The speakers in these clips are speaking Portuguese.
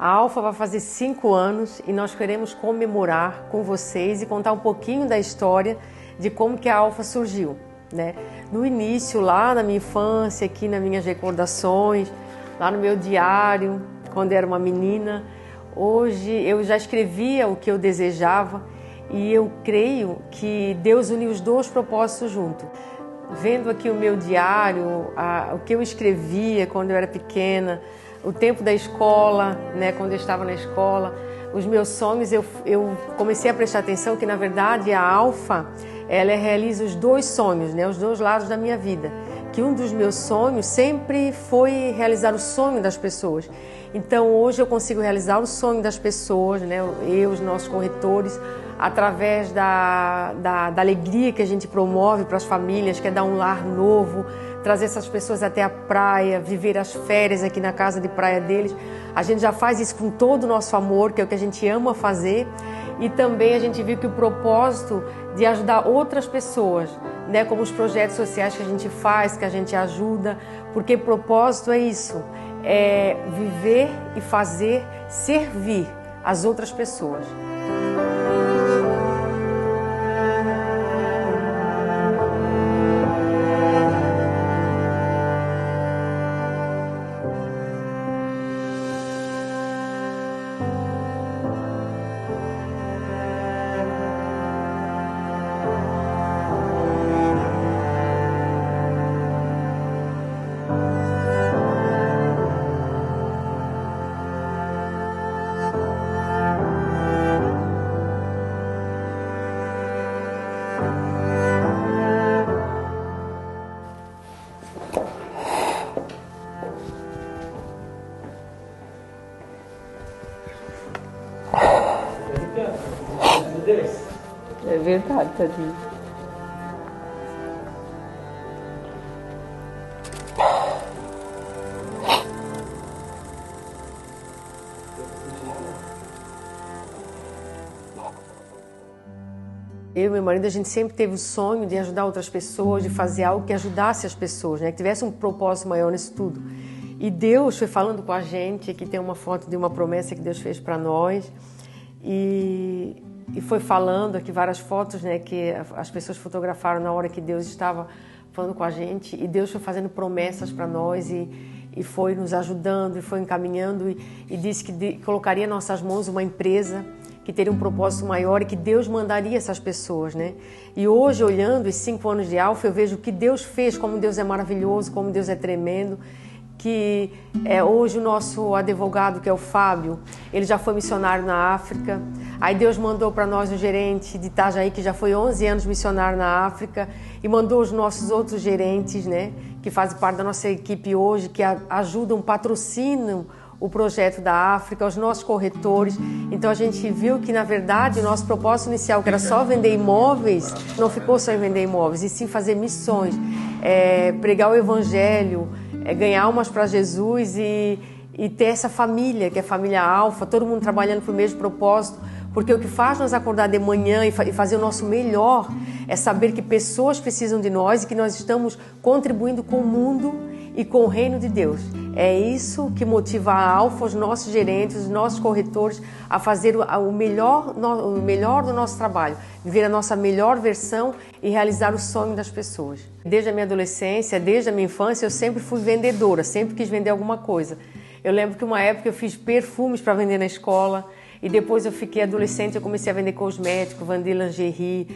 A Alfa vai fazer 5 anos e nós queremos comemorar com vocês e contar um pouquinho da história de como que a Alfa surgiu, né? No início, lá na minha infância, aqui nas minhas recordações, lá no meu diário, quando eu era uma menina, hoje eu já escrevia o que eu desejava e eu creio que Deus uniu os dois propósitos juntos. Vendo aqui o meu diário, o que eu escrevia quando eu era pequena, o tempo da escola, né, quando eu estava na escola, os meus sonhos, eu comecei a prestar atenção que, na verdade, a Alfa, ela realiza os dois sonhos, né, os dois lados da minha vida. Que um dos meus sonhos sempre foi realizar o sonho das pessoas. Então, hoje eu consigo realizar o sonho das pessoas, né, os nossos corretores, através da alegria que a gente promove para as famílias, que é dar um lar novo, trazer essas pessoas até a praia, viver as férias aqui na casa de praia deles. A gente já faz isso com todo o nosso amor, que é o que a gente ama fazer. E também a gente viu que o propósito de ajudar outras pessoas, né, como os projetos sociais que a gente faz, que a gente ajuda, porque o propósito é isso, é viver e fazer, servir as outras pessoas. É verdade, tadinho. Eu e meu marido, a gente sempre teve o sonho de ajudar outras pessoas, de fazer algo que ajudasse as pessoas, né? Que tivesse um propósito maior nisso tudo. E Deus foi falando com a gente, aqui tem uma foto de uma promessa que Deus fez para nós, e foi falando aqui várias fotos, né, que as pessoas fotografaram na hora que Deus estava falando com a gente, e Deus foi fazendo promessas para nós e foi nos ajudando e foi encaminhando e disse que colocaria em nossas mãos uma empresa que teria um propósito maior e que Deus mandaria essas pessoas, né? E hoje, olhando esses 5 anos de Alfa, eu vejo o que Deus fez, como Deus é maravilhoso, como Deus é tremendo, que hoje o nosso advogado, que é o Fábio, ele já foi missionário na África. Aí Deus mandou para nós um gerente de Itajaí, que já foi 11 anos missionário na África, e mandou os nossos outros gerentes, né, que fazem parte da nossa equipe hoje, que ajudam, patrocinam o projeto da África, os nossos corretores. Então a gente viu que, na verdade, o nosso propósito inicial, que era só vender imóveis, não ficou só em vender imóveis, e sim fazer missões, pregar o evangelho, ganhar almas para Jesus e ter essa família, que é a família Alfa, todo mundo trabalhando para o mesmo propósito, porque o que faz nós acordar de manhã e fazer o nosso melhor é saber que pessoas precisam de nós e que nós estamos contribuindo com o mundo e com o reino de Deus. É isso que motiva a Alfa, os nossos gerentes, os nossos corretores, a fazer o melhor do nosso trabalho, viver a nossa melhor versão e realizar o sonho das pessoas. Desde a minha adolescência, desde a minha infância, eu sempre fui vendedora, sempre quis vender alguma coisa. Eu lembro que uma época eu fiz perfumes para vender na escola, e depois eu fiquei adolescente, eu comecei a vender cosméticos, vender lingerie,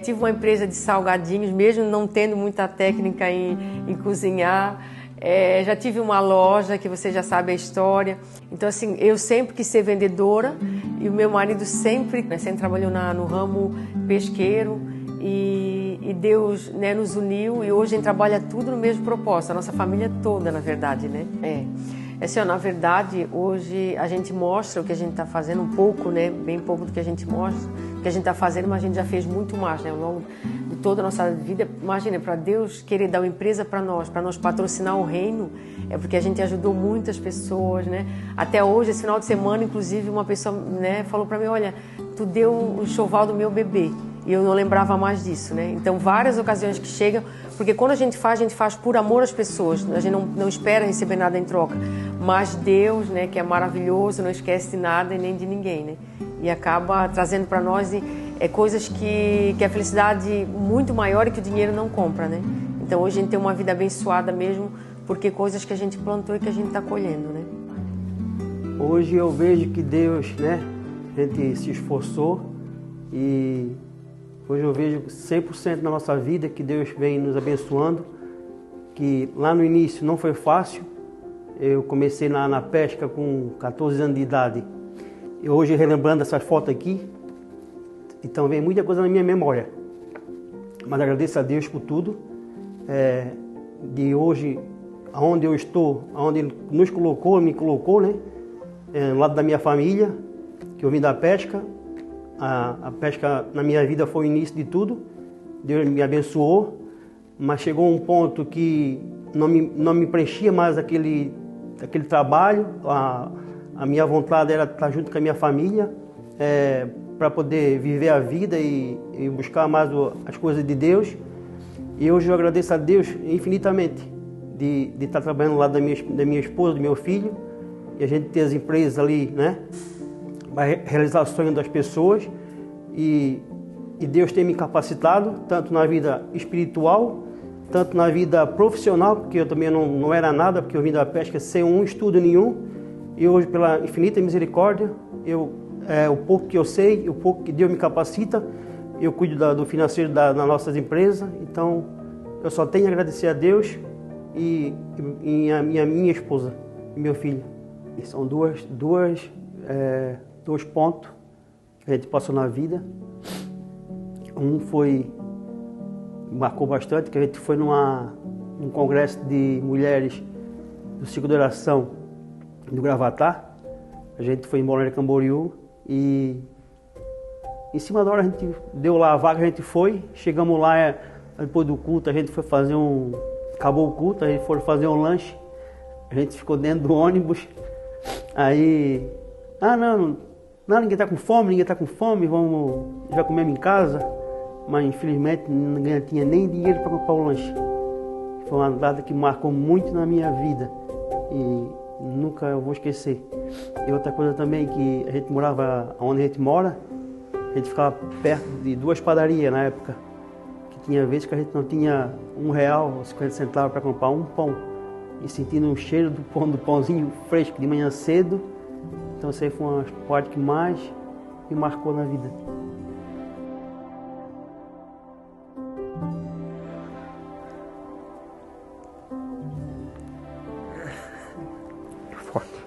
tive uma empresa de salgadinhos, mesmo não tendo muita técnica em cozinhar. Já tive uma loja, que você já sabe a história. Então, assim, eu sempre quis ser vendedora e o meu marido sempre trabalhou no ramo pesqueiro e Deus, né, nos uniu e hoje a gente trabalha tudo no mesmo propósito, a nossa família toda, na verdade, né? Assim, na verdade, hoje a gente mostra o que a gente está fazendo, um pouco, né? Bem pouco do que a gente mostra, o que a gente está fazendo, mas a gente já fez muito mais, né? Ao longo de toda a nossa vida. Imagina, para Deus querer dar uma empresa para nós patrocinar o reino, é porque a gente ajudou muitas pessoas, né? Até hoje, esse final de semana, inclusive, uma pessoa, né, falou para mim, olha, tu deu o enxoval do meu bebê. E eu não lembrava mais disso, né? Então, várias ocasiões que chegam, Porque quando a gente faz por amor às pessoas, a gente não espera receber nada em troca. Mas Deus, né, que é maravilhoso, não esquece de nada e nem de ninguém, né? E acaba trazendo para nós coisas que a felicidade muito maior e que o dinheiro não compra, né? Então hoje a gente tem uma vida abençoada mesmo, porque coisas que a gente plantou e que a gente está colhendo, né? Hoje eu vejo que Deus, né, a gente se esforçou e hoje eu vejo 100% na nossa vida que Deus vem nos abençoando, que lá no início não foi fácil. Eu comecei na pesca com 14 anos de idade. E hoje, relembrando essas fotos aqui, então vem muita coisa na minha memória. Mas agradeço a Deus por tudo. De hoje, aonde eu estou, aonde Ele nos colocou, me colocou, né? Do lado da minha família, que eu vim da pesca. A pesca na minha vida foi o início de tudo. Deus me abençoou, mas chegou um ponto que não me preenchia mais aquele trabalho. A minha vontade era estar junto com a minha família, para poder viver a vida e buscar mais as coisas de Deus. E hoje eu agradeço a Deus infinitamente de estar trabalhando ao lado da minha esposa, do meu filho, e a gente ter as empresas ali, né, para realizar o sonho das pessoas. E Deus tem me capacitado, tanto na vida espiritual, tanto na vida profissional, porque eu também não era nada, porque eu vim da pesca sem um estudo nenhum. E hoje, pela infinita misericórdia, o pouco que eu sei, o pouco que Deus me capacita, eu cuido do financeiro das nossas empresas. Então, eu só tenho a agradecer a Deus e a minha esposa e meu filho. E são dois pontos que a gente passou na vida. Um marcou bastante, que a gente foi num congresso de mulheres do ciclo de oração do Gravatá. A gente foi em Balneário Camboriú e em cima da hora a gente deu lá a vaga, a gente foi, chegamos lá, depois do culto a gente foi fazer acabou o culto, a gente foi fazer um lanche, a gente ficou dentro do ônibus, aí, ninguém tá com fome, vamos, já comemos em casa, mas infelizmente ninguém tinha nem dinheiro para comprar o lanche. Foi uma data que marcou muito na minha vida e nunca eu vou esquecer. E outra coisa também, que a gente morava onde a gente mora, a gente ficava perto de 2 padarias na época, que tinha vezes que a gente não tinha R$1 ou 50 centavos para comprar um pão. E sentindo o cheiro do pãozinho fresco de manhã cedo. Então isso aí foi uma parte que mais me marcou na vida. Forte.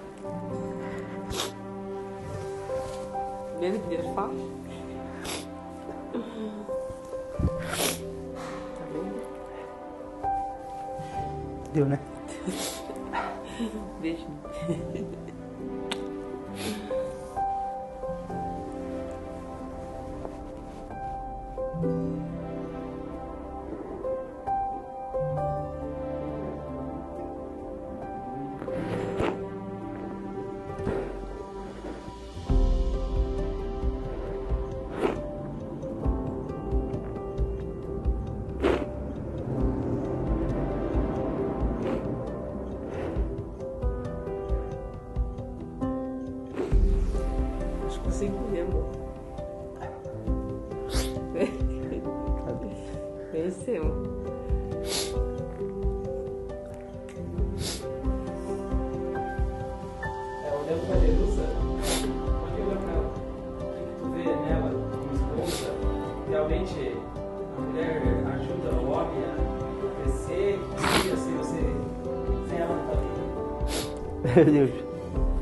Vendo que Deus faz? Deu, né? Deixa. Consigo comer, amor. Venceu. Olhando para a Jerusa, pode olhar para ela. O que tu vê nela como esposa? Realmente a mulher ajuda o homem a crescer? Que seria se você sem ela na tua vida? Meu Deus,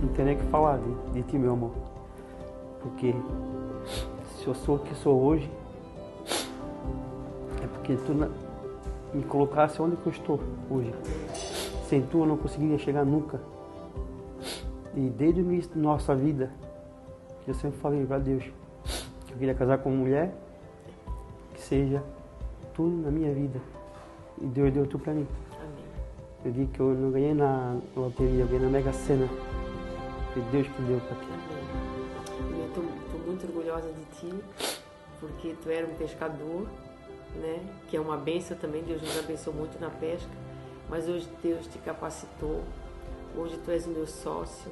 não tem nem o que falar de ti, meu amor. Porque se eu sou o que sou hoje, é porque tu me colocasse onde eu estou hoje. Sem tu eu não conseguiria chegar nunca. E desde o início da nossa vida, eu sempre falei para Deus que eu queria casar com uma mulher que seja tudo na minha vida. E Deus deu tudo para mim. Amém. Eu digo que eu não ganhei na loteria, eu ganhei na Mega Sena. Foi Deus que deu para ti. Eu estou muito orgulhosa de ti, porque tu era um pescador, né? Que é uma bênção também, Deus nos abençoou muito na pesca, mas hoje Deus te capacitou, hoje tu és o meu sócio,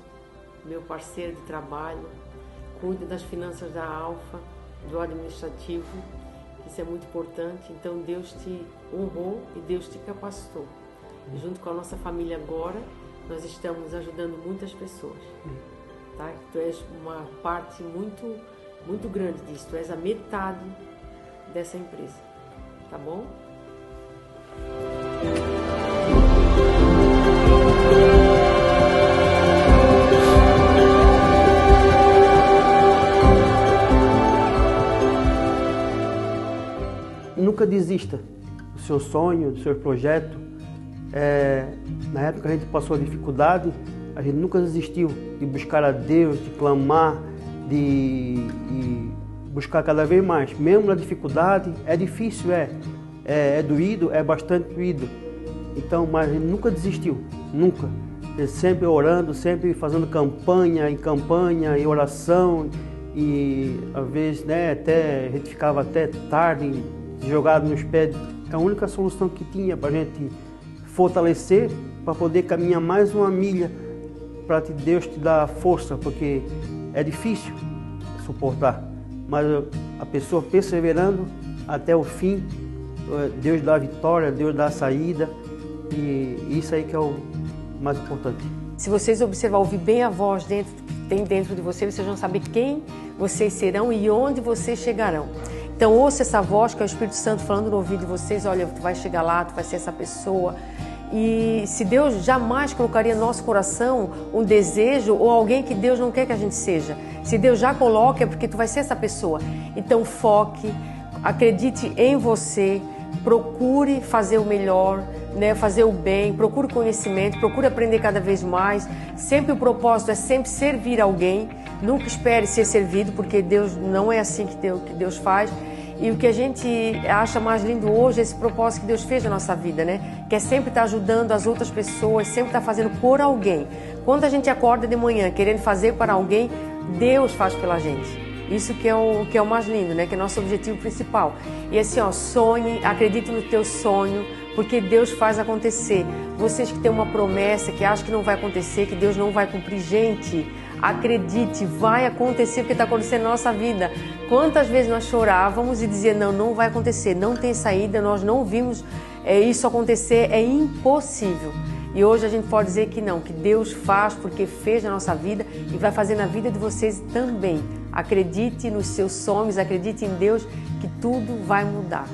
meu parceiro de trabalho, cuida das finanças da Alfa, do administrativo, isso é muito importante, então Deus te honrou e Deus te capacitou. E junto com a nossa família agora, nós estamos ajudando muitas pessoas, tá? Tu és uma parte muito, muito grande disso, tu és a metade dessa empresa, tá bom? Nunca desista do seu sonho, do seu projeto. Na época que a gente passou a dificuldade, a gente nunca desistiu de buscar a Deus, de clamar, de buscar cada vez mais. Mesmo na dificuldade, é difícil, é doído, é bastante doído. Então, mas a gente nunca desistiu, nunca. Sempre orando, sempre fazendo campanha e oração. E às vezes, né, a gente ficava até tarde, jogado nos pés. A única solução que tinha para a gente fortalecer, para poder caminhar mais uma milha, para Deus te dar força, porque é difícil suportar. Mas a pessoa perseverando até o fim, Deus dá a vitória, Deus dá a saída, e isso aí que é o mais importante. Se vocês observar, ouvir bem a voz que tem dentro de vocês vão saber quem vocês serão e onde vocês chegarão. Então ouça essa voz que é o Espírito Santo falando no ouvido de vocês, olha, tu vai chegar lá, tu vai ser essa pessoa. E se Deus jamais colocaria no nosso coração um desejo ou alguém que Deus não quer que a gente seja, se Deus já coloca é porque tu vai ser essa pessoa. Então foque, acredite em você, procure fazer o melhor, né, fazer o bem, procure conhecimento, procure aprender cada vez mais. Sempre o propósito é sempre servir alguém. Nunca espere ser servido, porque Deus não é assim que Deus faz. E o que a gente acha mais lindo hoje é esse propósito que Deus fez na nossa vida, né? Que é sempre estar ajudando as outras pessoas, sempre estar fazendo por alguém. Quando a gente acorda de manhã querendo fazer para alguém, Deus faz pela gente. Isso que é o mais lindo, né? Que é nosso objetivo principal. E assim, ó, sonhe, acredite no teu sonho, porque Deus faz acontecer. Vocês que têm uma promessa, que acham que não vai acontecer, que Deus não vai cumprir, gente, acredite, vai acontecer, porque está acontecendo na nossa vida. Quantas vezes nós chorávamos e dizia não vai acontecer, não tem saída, nós não vimos isso acontecer, é impossível. E hoje a gente pode dizer que não, que Deus faz porque fez na nossa vida e vai fazer na vida de vocês também. Acredite nos seus sonhos, acredite em Deus que tudo vai mudar.